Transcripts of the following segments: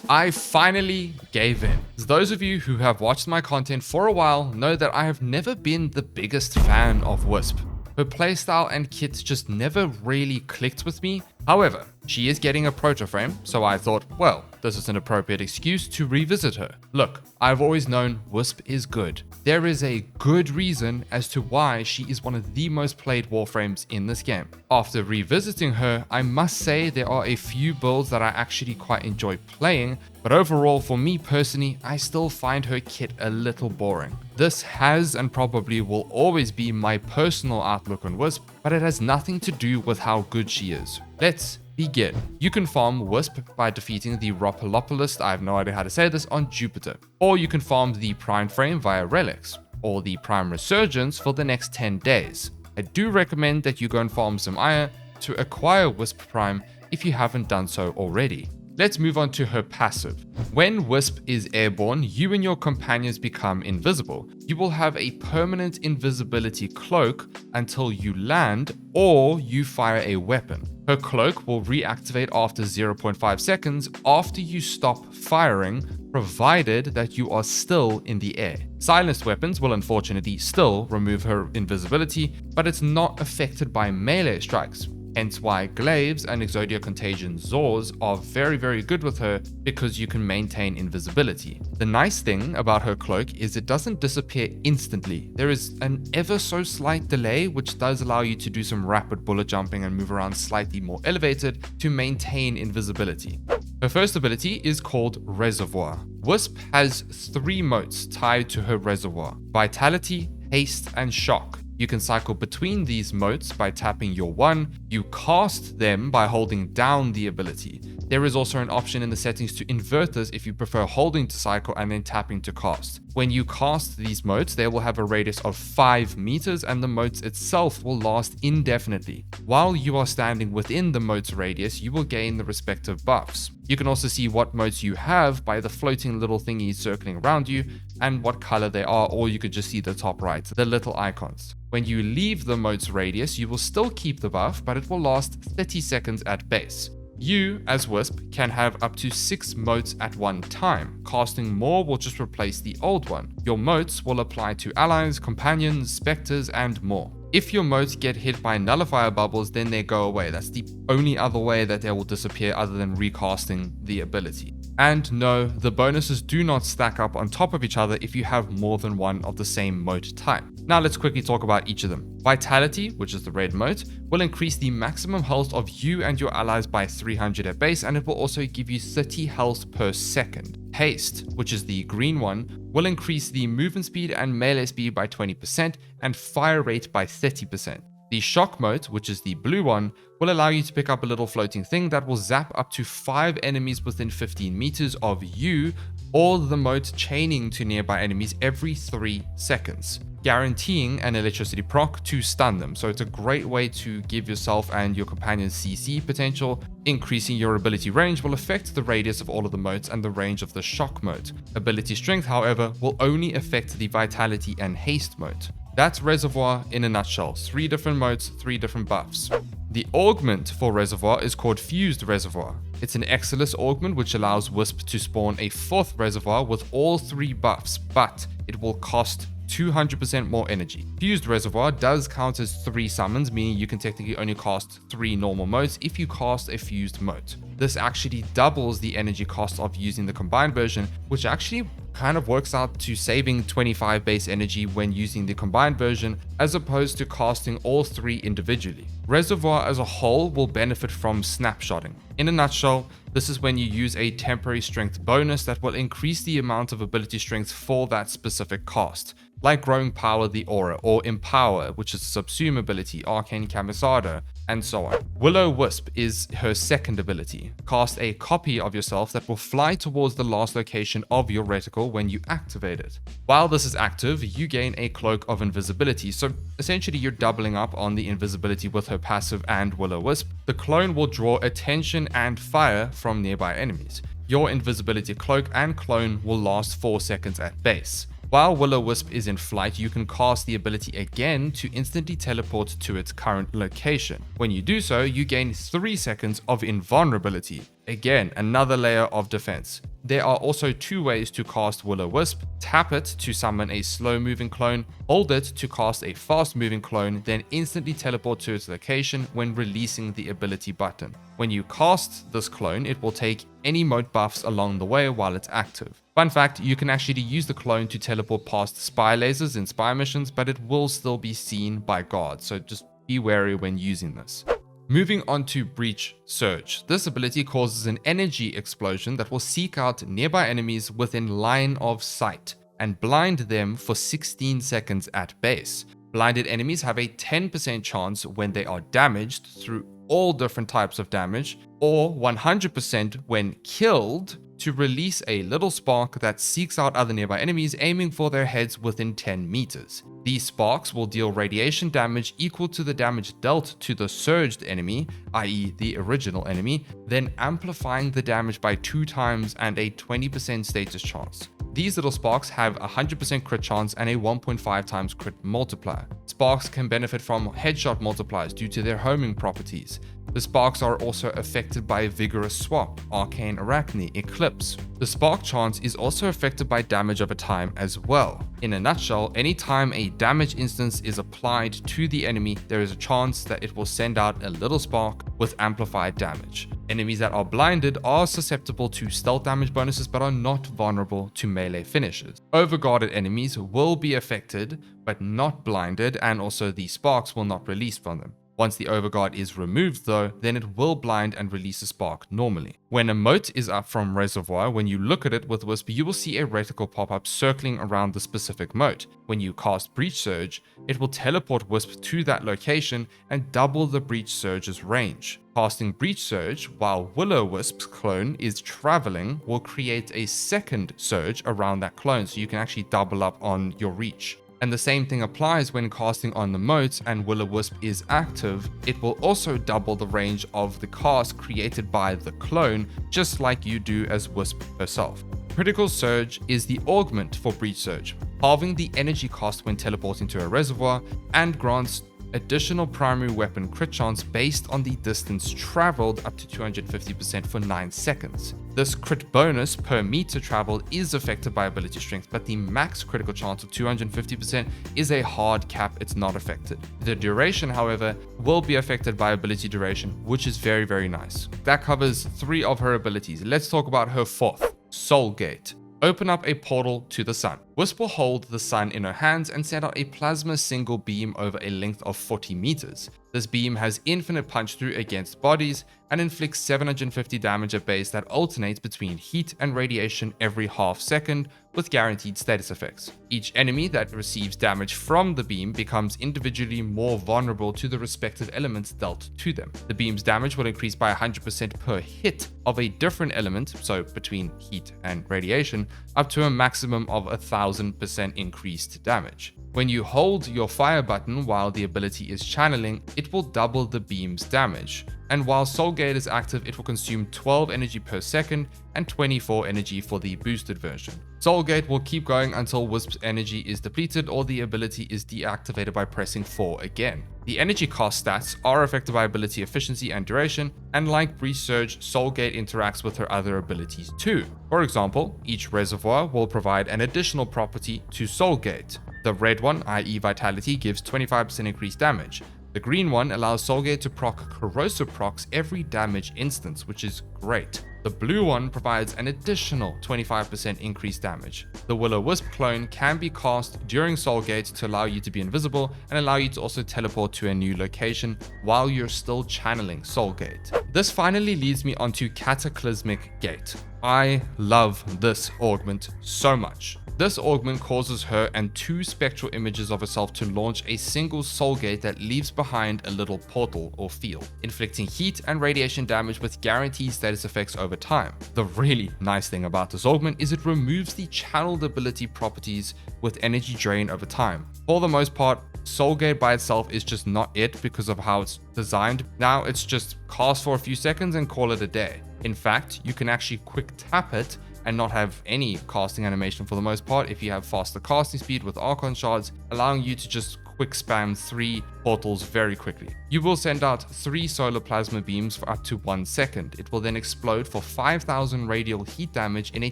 I finally gave in. Those of you who have watched my content for a while know that I have never been the biggest fan of Wisp. Her playstyle and kits just never really clicked with me. However, she is getting a protoframe, so I thought, well, this is an appropriate excuse to revisit her. Look, I've always known Wisp is good. There is a good reason as to why she is one of the most played Warframes in this game. After revisiting her, I must say there are a few builds that I actually quite enjoy playing, but overall for me personally, I still find her kit a little boring. This has and probably will always be my personal outlook on Wisp, but it has nothing to do with how good she is. Let's begin. You can farm Wisp by defeating the Rhopalopolist, I have no idea how to say this, on Jupiter. Or you can farm the Prime frame via relics, or the Prime Resurgence for the next 10 days. I do recommend that you go and farm some iron to acquire Wisp Prime if you haven't done so already. Let's move on to her passive. When Wisp is airborne, you and your companions become invisible. You will have a permanent invisibility cloak until you land or you fire a weapon. Her cloak will reactivate after 0.5 seconds after you stop firing, provided that you are still in the air. Silenced weapons will unfortunately still remove her invisibility, but it's not affected by melee strikes. Hence why Glaives and Exodia Contagion Zors are very good with her, because you can maintain invisibility. The nice thing about her cloak is it doesn't disappear instantly. There is an ever so slight delay, which does allow you to do some rapid bullet jumping and move around slightly more elevated to maintain invisibility. Her first ability is called Reservoir. Wisp has 3 motes tied to her Reservoir: Vitality, Haste, and Shock. You can cycle between these motes by tapping your 1. You cast them by holding down the ability. There is also an option in the settings to invert this if you prefer holding to cycle and then tapping to cast. When you cast these motes, they will have a radius of 5 meters and the motes itself will last indefinitely. While you are standing within the mote's radius, you will gain the respective buffs. You can also see what motes you have by the floating little thingies circling around you and what color they are, or you could just see the top right, the little icons. When you leave the mote's radius, you will still keep the buff, but it will last 30 seconds at base. You, as Wisp, can have up to 6 motes at one time. Casting more will just replace the old one. Your motes will apply to allies, companions, specters, and more. If your motes get hit by nullifier bubbles, then they go away. That's the only other way that they will disappear other than recasting the ability. And no, the bonuses do not stack up on top of each other if you have more than one of the same mote type. Now let's quickly talk about each of them. Vitality, which is the red mote, will increase the maximum health of you and your allies by 300 at base, and it will also give you 30 health per second. Haste, which is the green one, will increase the movement speed and melee speed by 20% and fire rate by 30%. The shock mote, which is the blue one, will allow you to pick up a little floating thing that will zap up to 5 enemies within 15 meters of you, or the mote chaining to nearby enemies every 3 seconds, guaranteeing an electricity proc to stun them. So it's a great way to give yourself and your companions CC potential. Increasing your ability range will affect the radius of all of the motes and the range of the shock mote. Ability strength, however, will only affect the vitality and haste mote. That's Reservoir in a nutshell. 3 different motes, 3 different buffs. The augment for Reservoir is called Fused Reservoir. It's an Exilus augment which allows Wisp to spawn a 4th Reservoir with all 3 buffs, but it will cost 200% more energy. Fused Reservoir does count as 3 summons, meaning you can technically only cast 3 normal motes if you cast a fused mote. This actually doubles the energy cost of using the combined version, which actually kind of works out to saving 25 base energy when using the combined version, as opposed to casting all 3 individually. Reservoir as a whole will benefit from snapshotting. In a nutshell, this is when you use a temporary strength bonus that will increase the amount of ability strength for that specific cast, like Growing Power the Aura, or Empower, which is a subsume ability, Arcane Camisado, and so on. Will-O-Wisp is her second ability. Cast a copy of yourself that will fly towards the last location of your reticle when you activate it. While this is active, you gain a cloak of invisibility, so essentially you're doubling up on the invisibility with her passive and Will-O-Wisp. The clone will draw attention and fire from nearby enemies. Your invisibility cloak and clone will last 4 seconds at base. While Will-O-Wisp is in flight, you can cast the ability again to instantly teleport to its current location. When you do so, you gain 3 seconds of invulnerability. Again, another layer of defense. There are also 2 ways to cast Will-O-Wisp. Tap it to summon a slow moving clone, hold it to cast a fast moving clone, then instantly teleport to its location when releasing the ability button. When you cast this clone, it will take any mote buffs along the way while it's active. Fun fact, you can actually use the clone to teleport past spy lasers in spy missions, but it will still be seen by guards, so just be wary when using this. Moving on to Breach Surge. This ability causes an energy explosion that will seek out nearby enemies within line of sight and blind them for 16 seconds at base. Blinded enemies have a 10% chance when they are damaged through all different types of damage, or 100% when killed, to release a little spark that seeks out other nearby enemies, aiming for their heads within 10 meters. These sparks will deal radiation damage equal to the damage dealt to the surged enemy, i.e. the original enemy, then amplifying the damage by 2 times and a 20% status chance. These little sparks have a 100% crit chance and a 1.5 times crit multiplier. Sparks can benefit from headshot multipliers due to their homing properties. The sparks are also affected by Vigorous Swap, Arcane Arachne, Eclipse. The spark chance is also affected by damage over time as well. In a nutshell, anytime a damage instance is applied to the enemy, there is a chance that it will send out a little spark with amplified damage. Enemies that are blinded are susceptible to stealth damage bonuses but are not vulnerable to melee finishes. Overguarded enemies will be affected but not blinded, and also the sparks will not release from them. Once the overguard is removed though, then it will blind and release a spark normally. When a mote is up from Reservoir, when you look at it with Wisp, you will see a reticle pop up circling around the specific mote. When you cast Breach Surge, it will teleport Wisp to that location and double the Breach Surge's range. Casting Breach Surge while Will-O-Wisp's clone is traveling will create a second surge around that clone, so you can actually double up on your reach. And the same thing applies when casting on the mote and Will-O-Wisp is active. It will also double the range of the cast created by the clone, just like you do as Wisp herself. Critical Surge is the augment for Breach Surge, halving the energy cost when teleporting to a reservoir, and grants additional primary weapon crit chance based on the distance traveled up to 250% for 9 seconds. This crit bonus per meter traveled is affected by ability strength, but the max critical chance of 250% is a hard cap, it's not affected. The duration, however, will be affected by ability duration, which is very, very nice. That covers 3 of her abilities. Let's talk about her 4th, Soul Gate. Open up a portal to the sun. Wisp will hold the sun in her hands and send out a plasma single beam over a length of 40 meters. This beam has infinite punch through against bodies and inflicts 750 damage at base that alternates between heat and radiation every half second with guaranteed status effects. Each enemy that receives damage from the beam becomes individually more vulnerable to the respective elements dealt to them. The beam's damage will increase by 100% per hit of a different element, so between heat and radiation, up to a maximum of 1000% increased damage. When you hold your fire button while the ability is channeling, it will double the beam's damage. And while Soul Gate is active, it will consume 12 energy per second and 24 energy for the boosted version. Soul Gate will keep going until Wisp's energy is depleted or the ability is deactivated by pressing 4 again. The energy cost stats are affected by ability efficiency and duration, and like Breach Surge, Soul Gate interacts with her other abilities too. For example, each reservoir will provide an additional property to Soul Gate. The red one, i.e. Vitality, gives 25% increased damage. The green one allows Soul Gate to proc corrosive procs every damage instance, which is great. The blue one provides an additional 25% increased damage. The Will-O-Wisp clone can be cast during Soul Gate to allow you to be invisible and allow you to also teleport to a new location while you're still channeling Soul Gate. This finally leads me onto Cataclysmic Gate. I love this augment so much. This augment causes her and 2 spectral images of herself to launch a single soul gate that leaves behind a little portal or field, inflicting heat and radiation damage with guaranteed status effects over time. The really nice thing about this augment is it removes the channeled ability properties with energy drain over time. For the most part, Soul Gate by itself is just not it because of how it's designed. Now it's just cast for a few seconds and call it a day. In fact, you can actually quick tap it and not have any casting animation for the most part if you have faster casting speed with Archon Shards, allowing you to just quick quick spam 3 portals very quickly. You will send out 3 solar plasma beams for up to 1 second. It will then explode for 5,000 radial heat damage in a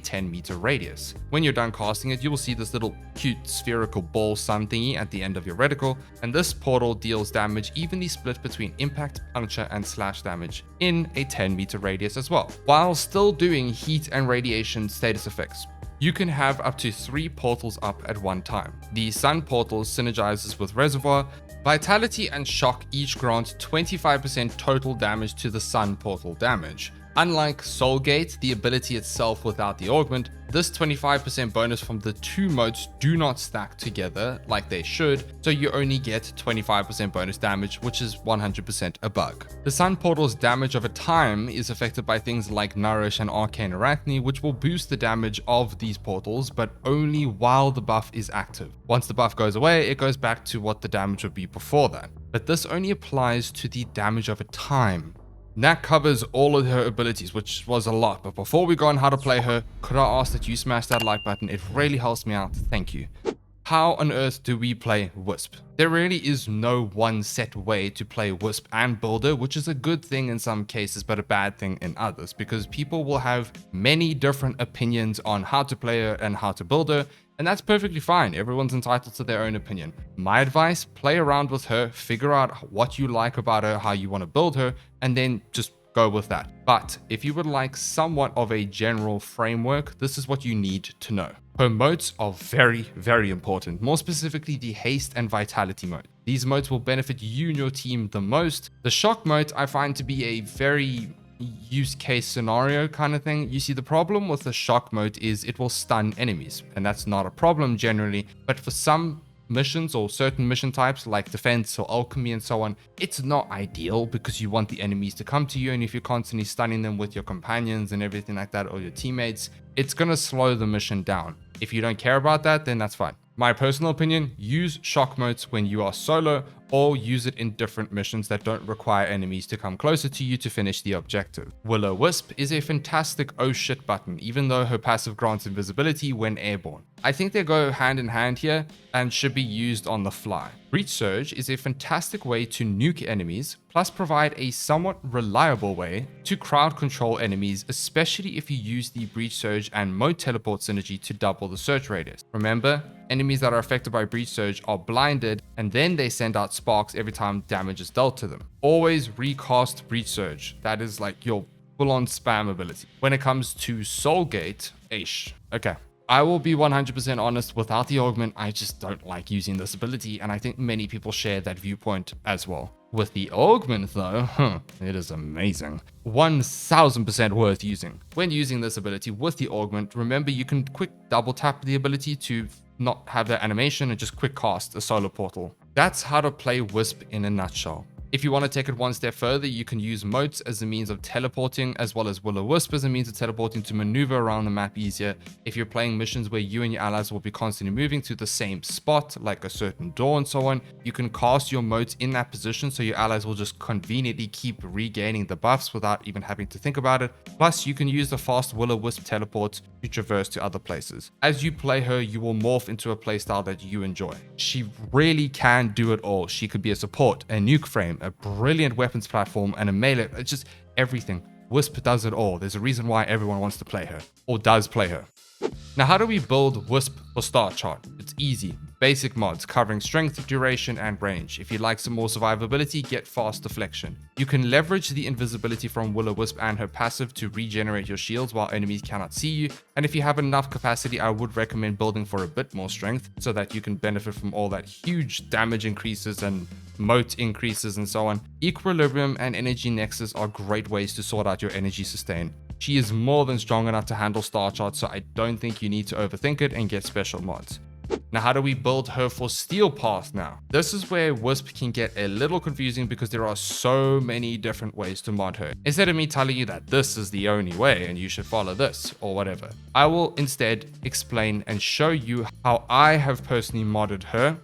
10-meter radius. When you're done casting it, you will see this little cute spherical ball sun thingy at the end of your reticle, and this portal deals damage evenly split between impact, puncture, and slash damage in a 10-meter radius as well, while still doing heat and radiation status effects. You can have up to 3 portals up at one time. The Sun portal synergizes with Reservoir. Vitality and Shock each grant 25% total damage to the Sun portal damage. Unlike Soulgate, the ability itself without the Augment, this 25% bonus from the 2 modes do not stack together like they should, so you only get 25% bonus damage, which is 100% a bug. The Sun portal's damage over time is affected by things like Nourish and Arcane Arachne, which will boost the damage of these portals, but only while the buff is active. Once the buff goes away, it goes back to what the damage would be before that. But this only applies to the damage over time. That covers all of her abilities, which was a lot, but before we go on how to play her, could I ask that you smash that like button? It really helps me out, thank you. How on earth do we play Wisp? There really is no one set way to play Wisp and Builder, which is a good thing in some cases, but a bad thing in others, because people will have many different opinions on how to play her and how to build her, and that's perfectly fine. Everyone's entitled to their own opinion. My advice, play around with her, figure out what you like about her, how you want to build her, and then just go with that. But if you would like somewhat of a general framework, this is what you need to know. Her modes are very, very important, more specifically the haste and vitality mode. These modes will benefit you and your team the most. The shock mode I find to be a very use case scenario kind of thing. You see, the problem with the shock mode is it will stun enemies, and that's not a problem generally, but for some missions or certain mission types like defense or alchemy and so on, it's not ideal because you want the enemies to come to you, and if you're constantly stunning them with your companions and everything like that, or your teammates, it's going to slow the mission down. If you don't care about that, then that's fine. My personal opinion, use shock modes when you are solo, or use it in different missions that don't require enemies to come closer to you to finish the objective. Will-O-Wisp is a fantastic oh shit button, even though her passive grants invisibility when airborne. I think they go hand in hand here and should be used on the fly. Breach Surge is a fantastic way to nuke enemies, plus provide a somewhat reliable way to crowd control enemies, especially if you use the Breach Surge and Mode Teleport synergy to double the search radius. Remember, enemies that are affected by Breach Surge are blinded, and then they send out sparks every time damage is dealt to them. Always recast Breach Surge. That is like your full-on spam ability. When it comes to Soulgate, okay. I will be 100% honest, without the augment, I just don't like using this ability, and I think many people share that viewpoint as well. With the augment though, it is amazing. 1000% worth using. When using this ability with the augment, remember you can quick double tap the ability to not have that animation and just quick cast a solar portal. That's how to play Wisp in a nutshell. If you want to take it one step further, you can use motes as a means of teleporting, as well as Will-O-Wisp as a means of teleporting to maneuver around the map easier. If you're playing missions where you and your allies will be constantly moving to the same spot, like a certain door and so on, you can cast your motes in that position so your allies will just conveniently keep regaining the buffs without even having to think about it. Plus, you can use the fast Will-O-Wisp teleport to traverse to other places. As you play her, you will morph into a playstyle that you enjoy. She really can do it all. She could be a support, a nuke frame, a brilliant weapons platform, and a melee. It's just everything. Wisp does it all. There's a reason why everyone wants to play her, or does play her. Now, how do we build Wisp for Starchart? It's easy. Basic mods covering strength, duration, and range. If you'd like some more survivability, get fast deflection. You can leverage the invisibility from Will-O-Wisp and her passive to regenerate your shields while enemies cannot see you. And if you have enough capacity, I would recommend building for a bit more strength so that you can benefit from all that huge damage increases and mote increases and so on. Equilibrium and Energy Nexus are great ways to sort out your energy sustain. She is more than strong enough to handle Starchart, so I don't think you need to overthink it and get special mods. Now, how do we build her for Steelpath now? This is where Wisp can get a little confusing because there are so many different ways to mod her. Instead of me telling you that this is the only way and you should follow this or whatever, I will instead explain and show you how I have personally modded her,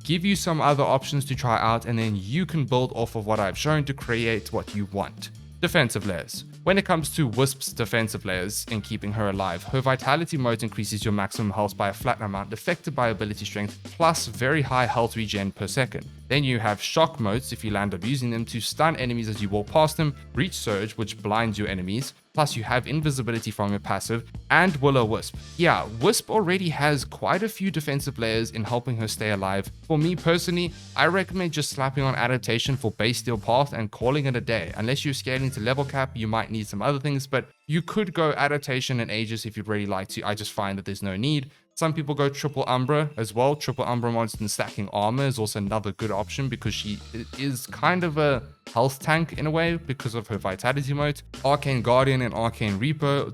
give you some other options to try out, and then you can build off of what I've shown to create what you want. Defensive layers. When it comes to Wisp's defensive layers in keeping her alive, her Vitality mode increases your maximum health by a flat amount affected by ability strength, plus very high health regen per second. Then you have shock modes if you land up using them to stun enemies as you walk past them, breach surge which blinds your enemies, plus you have invisibility from your passive, and Will-O-Wisp. Yeah, Wisp already has quite a few defensive layers in helping her stay alive. For me personally, I recommend just slapping on adaptation for base Steelpath and calling it a day. Unless you're scaling to level cap, you might need some other things, but you could go adaptation and Aegis if you'd really like to. I just find that there's no need. Some people go triple Umbra as well. Triple Umbra monster and stacking armor is also another good option because she is kind of a health tank in a way because of her Vitality mode. Arcane Guardian and Arcane Reaper,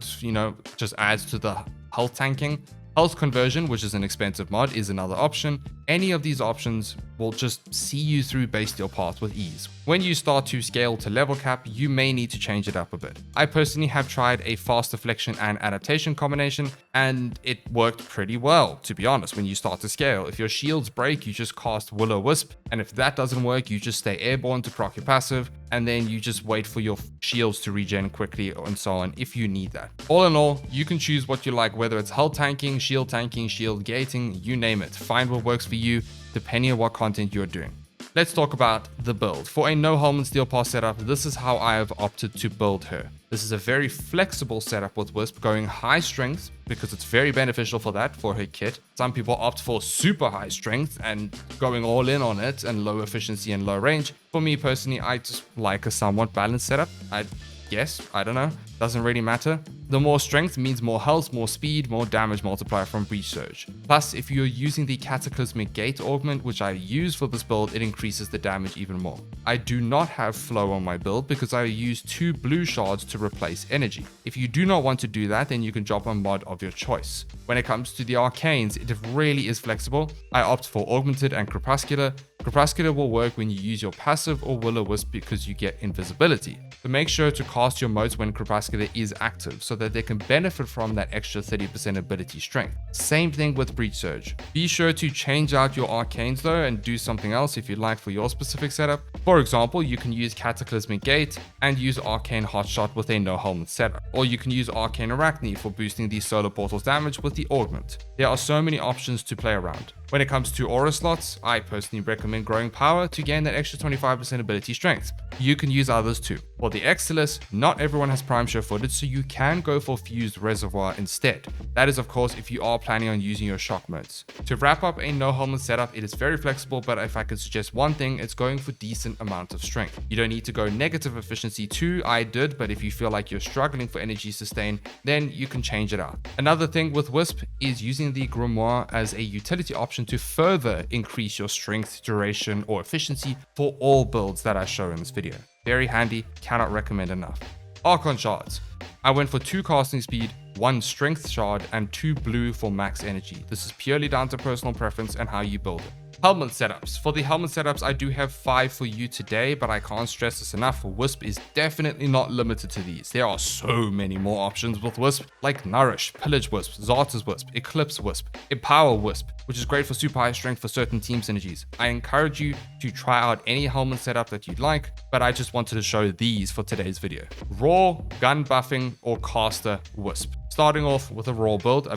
just adds to the health tanking. Health Conversion, which is an expensive mod, is another option. Any of these options will just see you through base Steelpath with ease. When you start to scale to level cap, you may need to change it up a bit. I personally have tried a fast deflection and adaptation combination, and it worked pretty well, to be honest, when you start to scale. If your shields break, you just cast Will-O-Wisp, and if that doesn't work, you just stay airborne to proc your passive, and then you just wait for your shields to regen quickly and so on if you need that. All in all, you can choose what you like, whether it's health tanking, shield gating, you name it. Find what works for you depending on what content you're doing. Let's talk about the build. For a no Helminth Steelpath setup, this is how I have opted to build her. This is a very flexible setup with Wisp, going high strength because it's very beneficial for that for her kit. Some people opt for super high strength and going all in on it and low efficiency and low range. For me personally, I just like a somewhat balanced setup. I don't know, doesn't really matter. The more strength means more health, more speed, more damage multiplier from breach surge. Plus, if you're using the Cataclysmic gate augment, which I use for this build, it increases the damage even more. I do not have flow on my build because I use 2 blue shards to replace energy. If you do not want to do that, then you can drop a mod of your choice. When it comes to the arcanes, it really is flexible. I opt for augmented and crepuscular. Crepuscular will work when you use your passive or Will-O-Wisp because you get invisibility. So make sure to cast your modes when crepuscular is active so that they can benefit from that extra 30% ability strength. Same thing with breach surge. Be sure to change out your arcanes though and do something else if you'd like for your specific setup. For example, you can use Cataclysmic Gate and use Arcane Hotshot with a no Helminth setup. Or you can use Arcane Arachne for boosting the solar portal's damage with the Augment. There are so many options to play around. When it comes to aura slots, I personally recommend Growing Power to gain that extra 25% ability strength. You can use others too. For the Exilis, not everyone has Prime Sure-Footed, so you can go for Fused Reservoir instead. That is of course if you are planning on using your shock modes. To wrap up a no Helminth setup, it is very flexible, but if I could suggest one thing, it's going for decent amount of strength. You don't need to go negative efficiency too, I did, but if you feel like you're struggling for energy sustain, then you can change it out. Another thing with Wisp is using the Grimoire as a utility option to further increase your strength, duration, or efficiency for all builds that I show in this video. Very handy, cannot recommend enough. Archon Shards. I went for 2 casting speed, 1 strength shard, and 2 blue for max energy. This is purely down to personal preference and how you build it. Helminth setups. For the Helminth setups, I do have 5 for you today, but I can't stress this enough. Wisp is definitely not limited to these. There are so many more options with Wisp, like Nourish, Pillage Wisp, Zarta's Wisp, Eclipse Wisp, Empower Wisp, which is great for super high strength for certain team synergies. I encourage you to try out any Helminth setup that you'd like, but I just wanted to show these for today's video. Raw, gun buffing, or caster Wisp. Starting off with a raw build,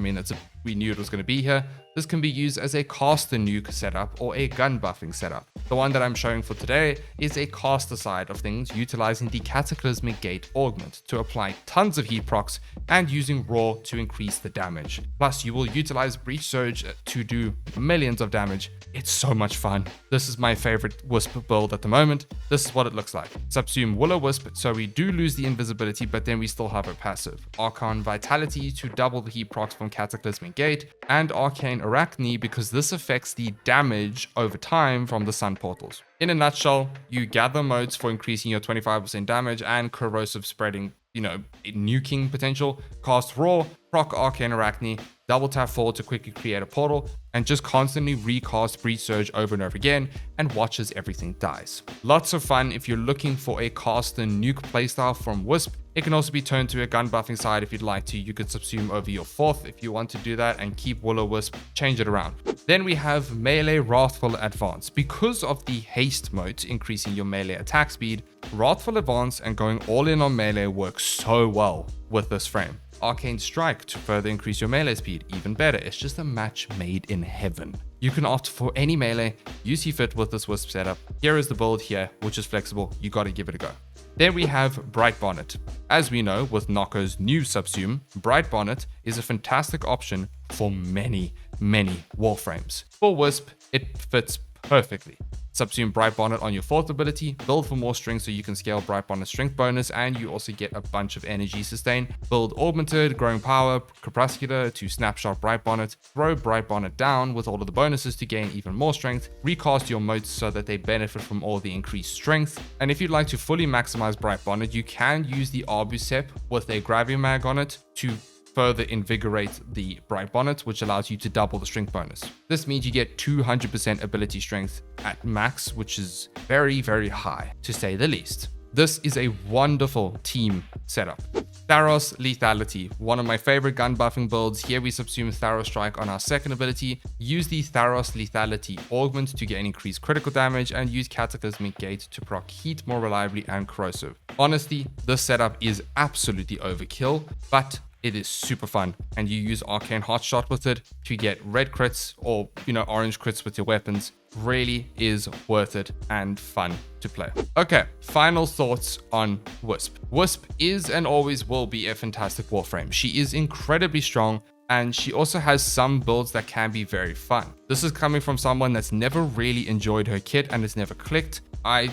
we knew it was going to be here. This can be used as a caster nuke setup or a gun buffing setup. The one that I'm showing for today is a caster side of things, utilizing the Cataclysmic Gate Augment to apply tons of heat procs and using raw to increase the damage. Plus, you will utilize Breach Surge to do millions of damage. It's so much fun. This is my favorite Wisp build at the moment. This is what it looks like. Subsume Will-O-Wisp, so we do lose the invisibility, but then we still have a passive. Archon Vitality to double the heat procs from Cataclysmic Gate, and Arcane Arachne because this affects the damage over time from the sun portals. In a nutshell, you gather modes for increasing your 25% damage and corrosive spreading, nuking potential. Cast Raw, proc Arcane Arachne, double tap forward to quickly create a portal, and just constantly recast Breach Surge over and over again and watch as everything dies. Lots of fun if you're looking for a caster nuke playstyle from Wisp. It can also be turned to a gun buffing side if you'd like to. You could subsume over your 4th if you want to do that and keep Will-O-Wisp, change it around. Then we have melee Wrathful Advance. Because of the haste mode increasing your melee attack speed, Wrathful Advance and going all in on melee works so well with this frame. Arcane Strike to further increase your melee speed, even better. It's just a match made in heaven. You can opt for any melee you see fit with this Wisp setup. Here is the build here, which is flexible. You gotta give it a go. Then we have BrightBonnet. As we know, with Nocco's new subsume, BrightBonnet is a fantastic option for many Warframes. For Wisp, it fits perfectly. Subsume BrightBonnet on your 4th ability, build for more strength so you can scale BrightBonnet's strength bonus, and you also get a bunch of energy sustain. Build Augmented, Growing Power, Crepuscular to snapshot BrightBonnet, throw BrightBonnet down with all of the bonuses to gain even more strength, recast your motes so that they benefit from all the increased strength, and if you'd like to fully maximize BrightBonnet, you can use the Arbusep with a Gravimag on it to further invigorate the BrightBonnet, which allows you to double the strength bonus. This means you get 200% ability strength at max, which is very high, to say the least. This is a wonderful team setup. Tharros Lethality, one of my favorite gun buffing builds. Here we subsume Tharros Strike on our 2nd ability, use the Tharros Lethality Augment to gain increased critical damage, and use Cataclysmic Gate to proc heat more reliably and corrosive. Honestly, this setup is absolutely overkill, but it is super fun, and you use Arcane Hotshot with it to get red crits or, orange crits with your weapons. Really is worth it and fun to play. Okay, final thoughts on Wisp. Wisp is and always will be a fantastic Warframe. She is incredibly strong, and she also has some builds that can be very fun. This is coming from someone that's never really enjoyed her kit and it's never clicked. I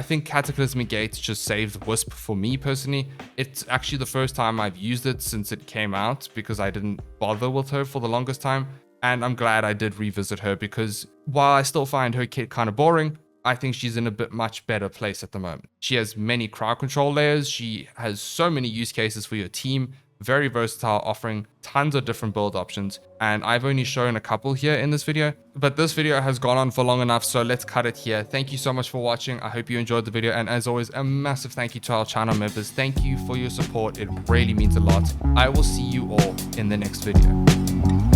think Cataclysmic Gates just saved Wisp for me personally. It's actually the first time I've used it since it came out because I didn't bother with her for the longest time. And I'm glad I did revisit her because while I still find her kit kind of boring, I think she's in a much better place at the moment. She has many crowd control layers. She has so many use cases for your team. Very versatile, offering tons of different build options, and I've only shown a couple here in this video, but this video has gone on for long enough, so let's cut it here. Thank you so much for watching. I hope you enjoyed the video, and as always, a massive thank you to our channel members. Thank you for your support. It really means a lot. I will see you all in the next video.